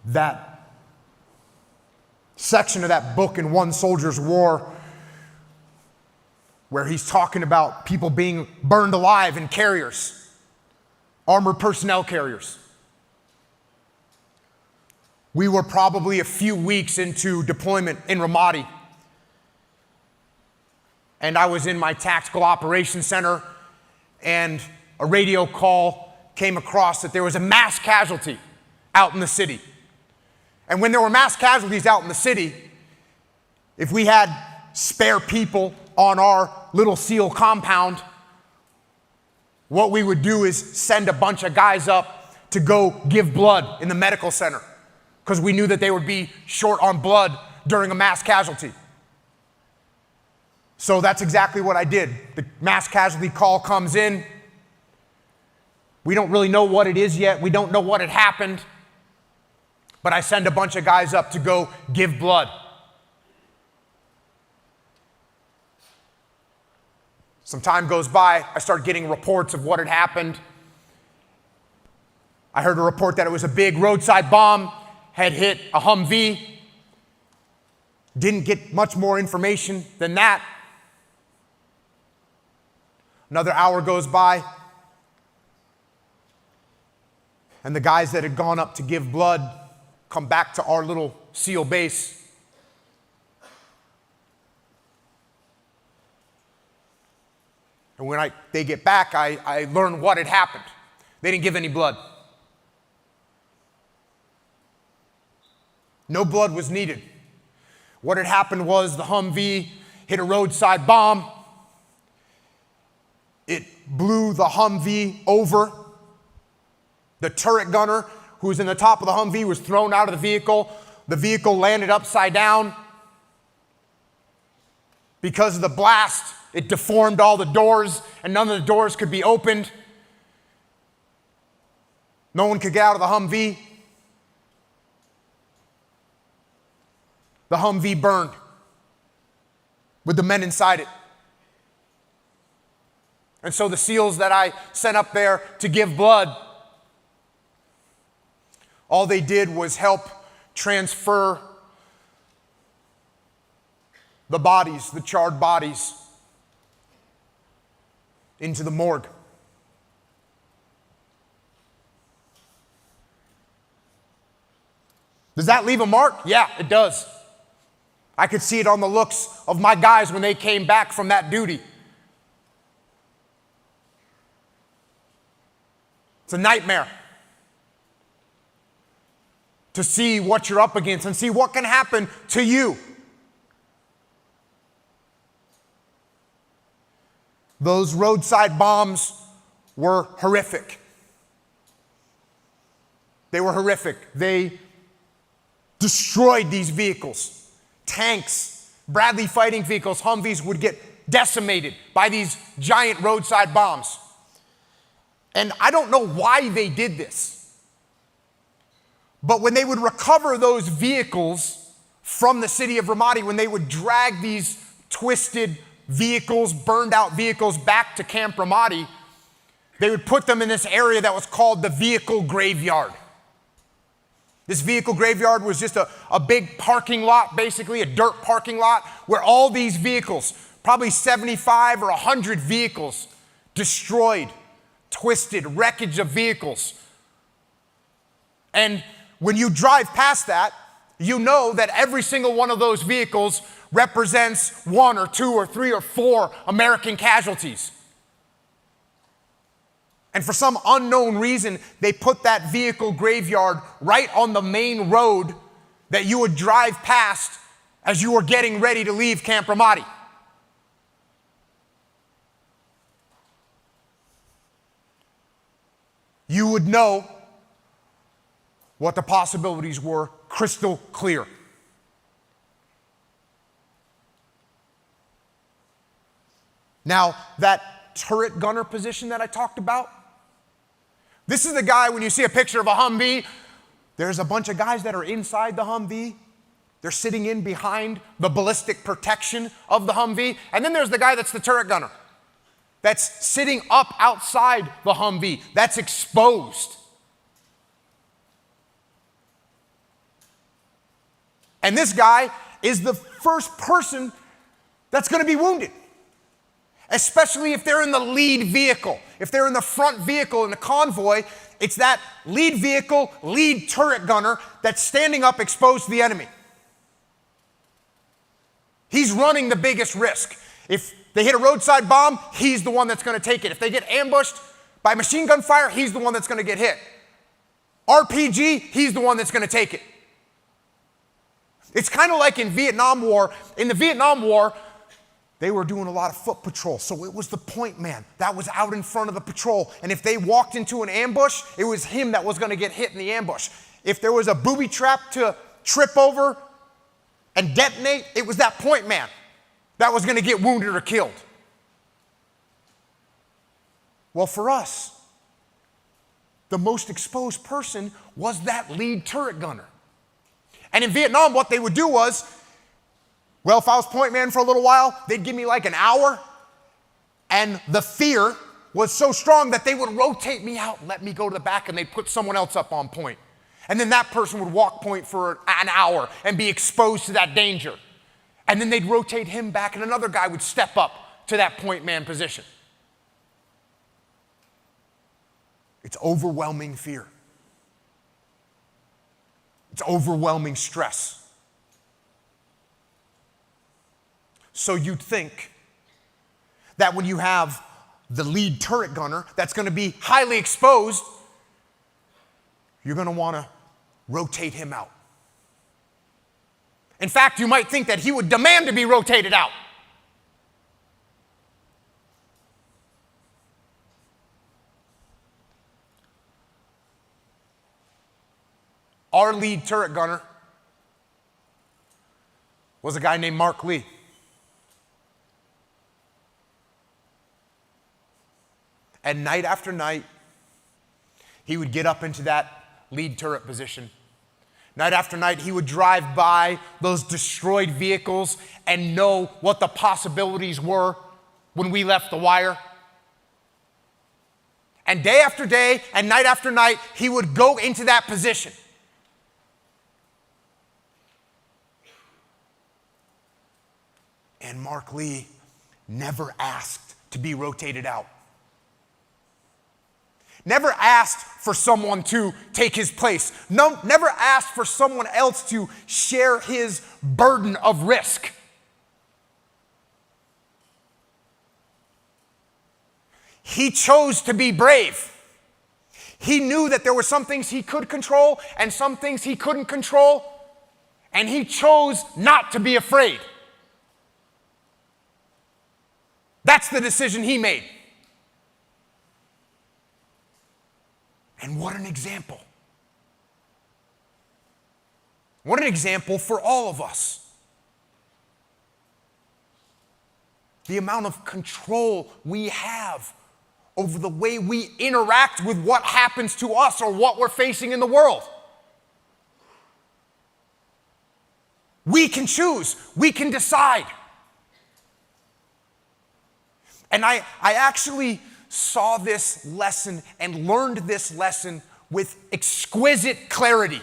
that section of that book in One Soldier's War where he's talking about people being burned alive in carriers, armored personnel carriers. We were probably a few weeks into deployment in Ramadi. And I was in my tactical operations center, and a radio call came across that there was a mass casualty out in the city. And when there were mass casualties out in the city, if we had spare people on our little SEAL compound, what we would do is send a bunch of guys up to go give blood in the medical center, because we knew that they would be short on blood during a mass casualty. So that's exactly what I did. The mass casualty call comes in. We don't really know what it is yet. We don't know what had happened. But I send a bunch of guys up to go give blood. Some time goes by. I start getting reports of what had happened. I heard a report that it was a big roadside bomb had hit a Humvee. Didn't get much more information than that. Another hour goes by, and the guys that had gone up to give blood come back to our little SEAL base. And when they get back, I learn what had happened. They didn't give any blood. No blood was needed. What had happened was the Humvee hit a roadside bomb. It blew the Humvee over. The turret gunner who was in the top of the Humvee was thrown out of the vehicle. The vehicle landed upside down. Because of the blast, it deformed all the doors, and none of the doors could be opened. No one could get out of the Humvee. The Humvee burned with the men inside it. And so the SEALs that I sent up there to give blood, all they did was help transfer the bodies, the charred bodies, into the morgue. Does that leave a mark? Yeah, it does. I could see it on the looks of my guys when they came back from that duty. It's a nightmare to see what you're up against and see what can happen to you. Those roadside bombs were horrific. They were horrific. They destroyed these vehicles. Tanks, Bradley fighting vehicles, Humvees would get decimated by these giant roadside bombs. And I don't know why they did this. But when they would recover those vehicles from the city of Ramadi, when they would drag these twisted vehicles, burned out vehicles back to Camp Ramadi, they would put them in this area that was called the vehicle graveyard. This vehicle graveyard was just a big parking lot, basically a dirt parking lot, where all these vehicles, probably 75 or 100 vehicles, destroyed, twisted, wreckage of vehicles. And when you drive past that, you know that every single one of those vehicles represents 1 or 2 or 3 or 4 American casualties. And for some unknown reason, they put that vehicle graveyard right on the main road that you would drive past as you were getting ready to leave Camp Ramadi. You would know what the possibilities were crystal clear. Now, that turret gunner position that I talked about, this is the guy, when you see a picture of a Humvee, there's a bunch of guys that are inside the Humvee. They're sitting in behind the ballistic protection of the Humvee. And then there's the guy that's the turret gunner, that's sitting up outside the Humvee, that's exposed. And this guy is the first person that's going to be wounded, especially if they're in the lead vehicle. If they're in the front vehicle in a convoy, it's that lead vehicle, lead turret gunner that's standing up exposed to the enemy. He's running the biggest risk. If they hit a roadside bomb, he's the one that's going to take it. If they get ambushed by machine gun fire, he's the one that's going to get hit. RPG, he's the one that's going to take it. It's kind of like in Vietnam War. In the Vietnam War, they were doing a lot of foot patrol, so it was the point man that was out in front of the patrol. And if they walked into an ambush, it was him that was going to get hit in the ambush. If there was a booby trap to trip over and detonate, it was that point man that was going to get wounded or killed. Well, for us, the most exposed person was that lead turret gunner. And in Vietnam, what they would do was, well, if I was point man for a little while, they'd give me like an hour, and the fear was so strong that they would rotate me out and let me go to the back, and they'd put someone else up on point. And then that person would walk point for an hour and be exposed to that danger. And then they'd rotate him back, and another guy would step up to that point man position. It's overwhelming fear. It's overwhelming stress. So you'd think that when you have the lead turret gunner that's going to be highly exposed, you're going to want to rotate him out. In fact, you might think that he would demand to be rotated out. Our lead turret gunner was a guy named Mark Lee. And night after night, he would get up into that lead turret position. Night after night, he would drive by those destroyed vehicles and know what the possibilities were when we left the wire. And day after day and night after night, he would go into that position. And Mark Lee never asked to be rotated out. Never asked for someone to take his place. No, never asked for someone else to share his burden of risk. He chose to be brave. He knew that there were some things he could control and some things he couldn't control, and he chose not to be afraid. That's the decision he made. And what an example. What an example for all of us. The amount of control we have over the way we interact with what happens to us or what we're facing in the world. We can choose. We can decide. And I actually saw this lesson and learned this lesson with exquisite clarity.